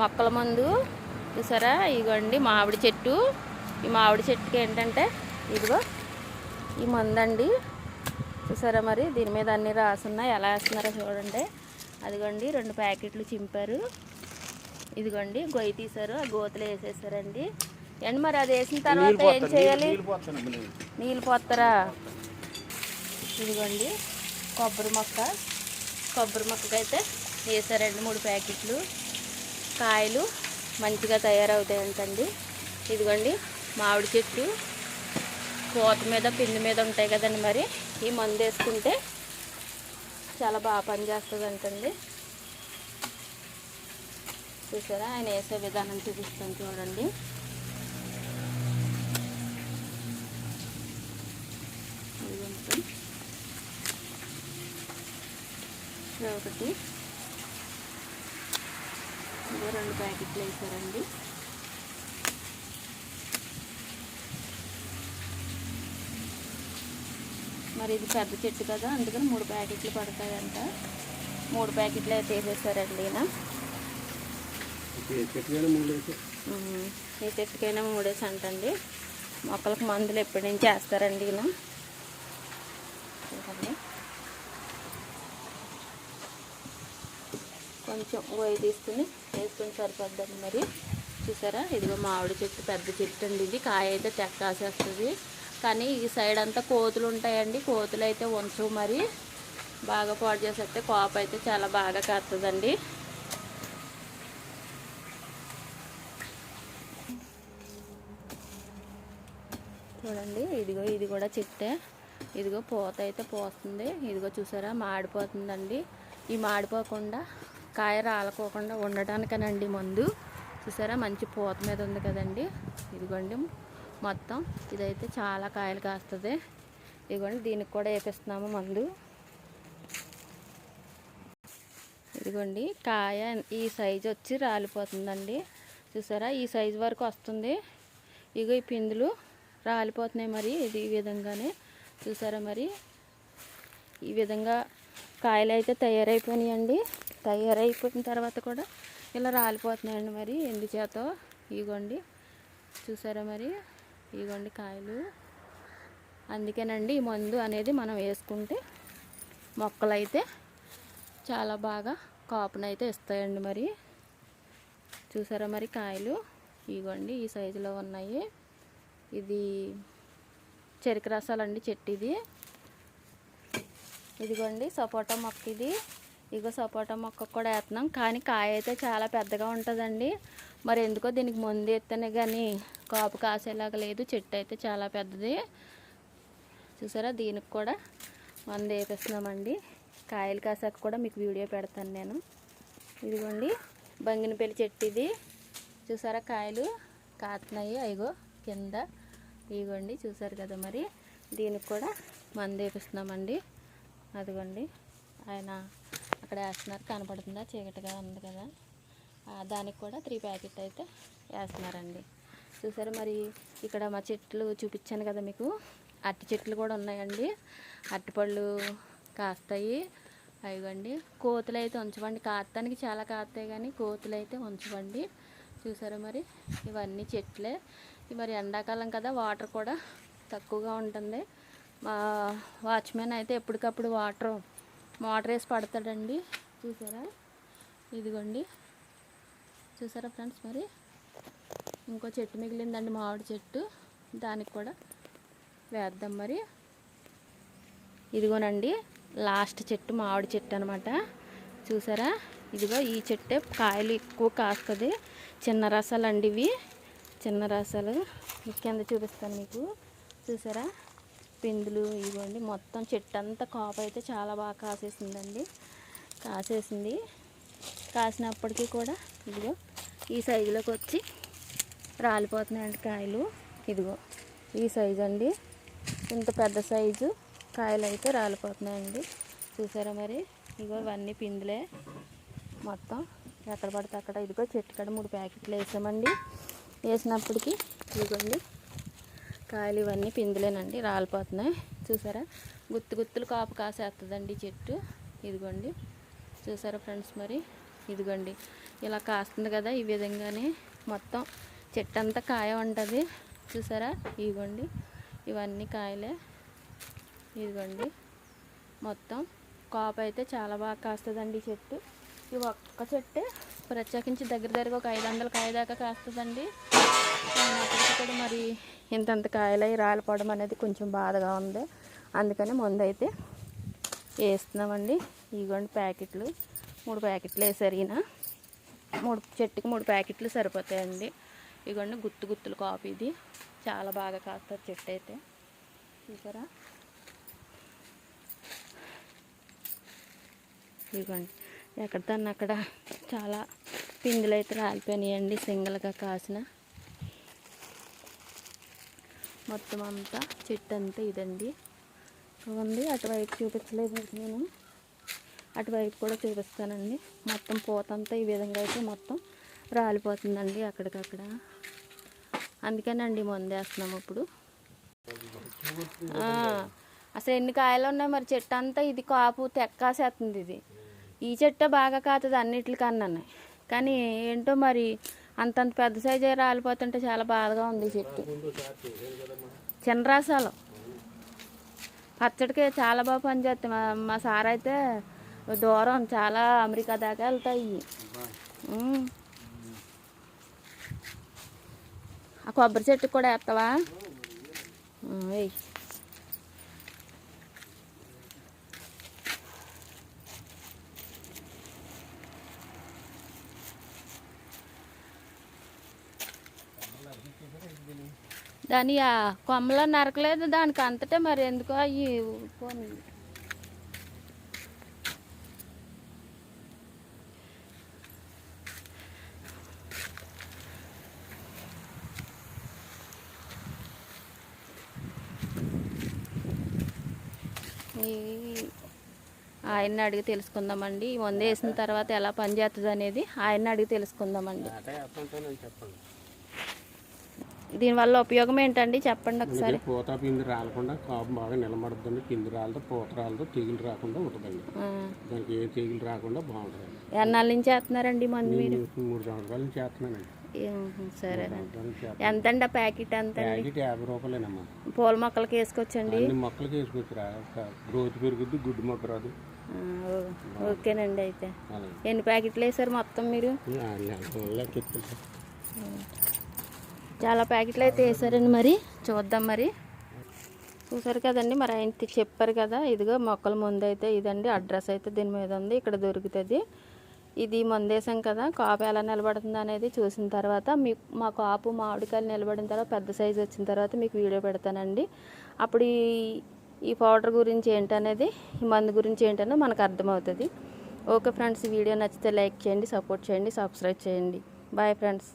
మొక్కల మందు చూసారా, ఇదిగోండి మామిడి చెట్టు. ఈ మామిడి చెట్టుకి ఏంటంటే ఇదిగో ఈ మందు అండి. చూసారా మరి దీని మీద అన్నీ రాసున్నాయి. ఎలా వేస్తున్నారో చూడండి. అదిగోండి 2 ప్యాకెట్లు చింపారు. ఇదిగోండి గొయ్యి తీశారు, ఆ గోతులు వేసేసారండి. అండి మరి అది వేసిన తర్వాత ఏం చేయాలి? నీళ్ళు పోస్తారా? ఇదిగోండి కొబ్బరి మొక్కకైతే వేసారండి 3 ప్యాకెట్లు. కాయలు మంచిగా తయారవుతాయంటండి. ఇదిగోండి మామిడి చెట్టు కోత మీద పిండి మీద ఉంటాయి కదండి. మరి ఈ మందు వేసుకుంటే చాలా బాగా పనిచేస్తుంది అంటండి. చూసారా, ఆయన వేసే విధానం చూపిస్తాను చూడండి. ఒకటి 2 ప్యాకెట్లు వేసారండి. మరి ఇది పెద్ద చెట్టు కదా, అందుకని 3 ప్యాకెట్లు పడతాయంట. 3 ప్యాకెట్లు అయితే వేసేసారండి ఈయన. ఏ చెట్టుకైనా 3 వేసి అంటండి. మొక్కలకు మందులు ఎప్పటి నుంచి వేస్తారండి ఈయన. చూడండి కొంచెం గొయ్యి తీసుకుని వేసుకొని సరిపోద్దండి. మరి చూసారా, ఇదిగో మామిడి చెట్టు పెద్ద చెట్టు అండి. ఇది కాయ అయితే తెక్కాసేస్తుంది, కానీ ఈ సైడ్ అంతా కోతులు ఉంటాయండి. కోతులు అయితే ఉంచవు, మరి బాగా పాడు చేసేస్తే కాపు అయితే చాలా బాగా కాస్తుందండి. చూడండి ఇదిగో ఇది కూడా చెట్టే. ఇదిగో పూత అయితే పోస్తుంది. ఇదిగో చూసారా మాడిపోతుందండి. ఈ మాడిపోకుండా కాయ రాలకోకుండా ఉండటానికనండి మందు. చూసారా మంచి పూత మీద ఉంది కదండి. ఇదిగోండి మొత్తం ఇదైతే చాలా కాయలు కాస్తుంది. ఇదిగోండి దీనికి కూడా వేపిస్తున్నాము మందు. ఇదిగోండి కాయ ఈ సైజు వచ్చి రాలిపోతుందండి. చూసారా ఈ సైజు వరకు వస్తుంది. ఇగో ఈ పిందులు రాలిపోతున్నాయి. మరి ఇది ఈ విధంగానే చూసారా, మరి ఈ విధంగా కాయలు అయితే తయారైపోయినాయండి. తయారైపోయిన తర్వాత కూడా ఇలా రాలిపోతున్నాయండి. మరి ఎందుచేత ఇగోండి చూసారా, మరి ఇగోండి కాయలు. అందుకేనండి ఈ మందు అనేది మనం వేసుకుంటే మొక్కలు అయితే చాలా బాగా కాపునైతే ఇస్తాయండి. మరి చూసారా, మరి కాయలు ఇగోండి ఈ సైజులో ఉన్నాయి. ఇది చెరుకు రసాలండి చెట్టు ఇది. ఇదిగోండి సపోటా మొక్క ఇది. ఇగో సపోటా మొక్క కూడా వేస్తున్నాం, కానీ కాయ అయితే చాలా పెద్దగా ఉంటుందండి. మరి ఎందుకో దీనికి మందు ఎత్తనే కానీ కాపు కాసేలాగా లేదు. చెట్టు అయితే చాలా పెద్దది. చూసారా దీనికి కూడా మందు వేపిస్తున్నామండి. కాయలు కాసాక కూడా మీకు వీడియో పెడతాను నేను. ఇదిగోండి బంగినపల్లి చెట్టు ఇది. చూసారా కాయలు కాస్తున్నాయి అయిగో కింద. ఇదిగోండి చూసారు కదా, మరి దీనికి కూడా మందు వేపిస్తున్నామండి. అదిగోండి ఆయన అక్కడ వేస్తున్నారు, కనపడుతుందా? చీకటిగా ఉంది కదా, దానికి కూడా 3 ప్యాకెట్ అయితే వేస్తున్నారండి. చూసారా, మరి ఇక్కడ మా చెట్లు చూపించాను కదా మీకు. అరటి చెట్లు కూడా ఉన్నాయండి. అరటిపళ్ళు కాస్తాయి. అయ్యండి కోతులు అయితే ఉంచవండి. కాస్తానికి చాలా కాస్తాయి, కానీ కోతులు అయితే ఉంచవండి. చూసారా, మరి ఇవన్నీ చెట్లే. మరి ఎండాకాలం కదా, వాటర్ కూడా తక్కువగా ఉంటుంది. మా వాచ్మెన్ అయితే ఎప్పటికప్పుడు మోటార్ వేసి పడతాడండి. చూసారా ఇదిగోండి చూసారా ఫ్రెండ్స్, మరి ఇంకో చెట్టు మిగిలిందండి మామిడి చెట్టు, దానికి కూడా వేద్దాం. మరి ఇదిగోనండి లాస్ట్ చెట్టు మామిడి చెట్టు అనమాట. చూసారా ఇదిగో ఈ చెట్టే కాయలు ఎక్కువ కాస్తుంది. చిన్న రసాలు అండి ఇవి, చిన్న రసాలు. కింద చూపిస్తాను మీకు. చూసారా పిందులు ఇవ్వండి. మొత్తం చెట్టు అంతా కాపు అయితే చాలా బాగా కాసేసిందండి. కాసినప్పటికీ కూడా ఇదిగో ఈ సైజులోకి వచ్చి రాలిపోతున్నాయండి కాయలు. ఇదిగో ఈ సైజు అండి, ఇంత పెద్ద సైజు కాయలు అయితే రాలిపోతున్నాయండి. చూసారా, మరి ఇగో ఇవన్నీ పిందులే మొత్తం. ఎక్కడ పడితే అక్కడ ఇదిగో చెట్టు కాడ 3 ప్యాకెట్లు వేసామండి. వేసినప్పటికీ ఇదిగోండి కాయలు ఇవన్నీ పిందులేనండి, రాలిపోతున్నాయి. చూసారా గుత్తులు కాపు కాసేస్తుందండి చెట్టు. ఇదిగోండి చూసారా ఫ్రెండ్స్, మరి ఇదిగోండి ఇలా కాస్తుంది కదా, ఈ విధంగానే మొత్తం చెట్టు అంతా కాయ ఉంటుంది చూసారా. ఇదిగోండి ఇవన్నీ కాయలే. ఇదిగోండి మొత్తం కాపు అయితే చాలా బాగా కాస్తుందండి ఈ చెట్టు. ఈ ఒక్క చెట్టే ప్రత్యేకించి దగ్గర ఒక 500 కాయ దాకా కాస్తుందండి. అప్పటికి కూడా మరి ఇంతంత కాయలై రాలిపోవడం అనేది కొంచెం బాధగా ఉంది. అందుకని ముందైతే వేస్తున్నామండి. ఇదిగోండి ప్యాకెట్లు 3 ప్యాకెట్లు వేసారు ఈయన. 3 చెట్టుకి 3 ప్యాకెట్లు సరిపోతాయండి. ఇదిగోండి గుత్తులు కాపు. ఇది చాలా బాగా కాస్తుంది చెట్టు అయితే చూసారా. ఇదిగోండి ఎక్కడ దాన్ని అక్కడ చాలా పిందులు అయితే రాలిపోయినాయండి సింగిల్గా కాసిన. మొత్తం అంతా చెట్టు అంతా ఇదండి ఉంది. అటువైపు చూపించలేదు నేను, అటువైపు కూడా చూపిస్తానండి. మొత్తం పూతంతా ఈ విధంగా అయితే మొత్తం రాలిపోతుందండి అక్కడికక్కడ. అందుకేనండి మందేస్తున్నాము ఇప్పుడు. అసలు ఎన్ని కాయలు ఉన్నాయి మరి చెట్టు అంతా. ఇది కాపు తెక్కాసేస్తుంది. ఇది ఈ చెట్టే బాగా కాతుంది అన్నిటికన్నా, కానీ ఏంటో మరి అంతంత పెద్ద సైజు రాలిపోతుంటే చాలా బాధగా ఉంది ఈ చెట్టు. చిన్న రసాలు పచ్చడికి చాలా బాగా పనిచేస్తాయి. మా సార్ అయితే దూరం చాలా అమెరికా దాకా వెళ్తాయి. ఆ కొబ్బరి చెట్టు కూడా వేస్తావా? వెయ్యి. దాని ఆ కొమ్మలో నరకలేదు దానికి అంతటే మరి ఎందుకో అవి పోనీ. ఆయన్ని అడిగి తెలుసుకుందామండి. మందు వేసిన తర్వాత ఎలా పనిచేస్తుంది అనేది ఆయన్ని అడిగి తెలుసుకుందామండి. దీనివల్ల ఉపయోగం ఏంటండి చెప్పండి ఒకసారి. పూత పిండి రాలకుండా కాపు బాగా నిలబడుతుంది. పిండి రాలతో పూత రాలతో తెగులు రాకుండా ఉంటుందండి. దానికి ఏ తెగులు రాకుండా బాగుంటుంది. ఎన్నాళ్ళ నుంచి చేస్తున్నారండి మందు మీరు? 3 సంవత్సరాల నుంచి చేస్తున్నానండి. సరేనండి. ఎంతండి ఆ ప్యాకెట్? ఎంత? ప్యాకెట్ 50 రూపాయలేనమ్మా. పూల మొక్కలకి వేసుకోవచ్చండి? అన్ని మొక్కలకి వేసుకోవచ్చురా. గ్రోత్ పెరుగుద్ది, గుడ్డు మొక్క రాదు. ఓకేనండి. అయితే ఎన్ని ప్యాకెట్లు వేసారు మొత్తం మీరు? చాలా ప్యాకెట్లు అయితే వేసారండి. మరి చూద్దాం. మరి చూసారు కదండి, మరి ఆయన చెప్పారు కదా. ఇదిగో మొక్కల ముందు అయితే ఇదండి అడ్రస్ అయితే దీని మీద ఉంది. ఇక్కడ దొరుకుతుంది. ఇది మందేసాం కదా, కాపు ఎలా నిలబడుతుంది అనేది చూసిన తర్వాత మా కాపు మామిడికాయలు నిలబడిన తర్వాత పెద్ద సైజు వచ్చిన తర్వాత మీకు వీడియో పెడతానండి. అప్పుడు ఈ పౌడర్ గురించి ఏంటనేది, ఈ మందు గురించి ఏంటనేది మనకు అర్థమవుతుంది. ఓకే ఫ్రెండ్స్, ఈ వీడియో నచ్చితే లైక్ చేయండి, సపోర్ట్ చేయండి, సబ్స్క్రైబ్ చేయండి. Bye friends.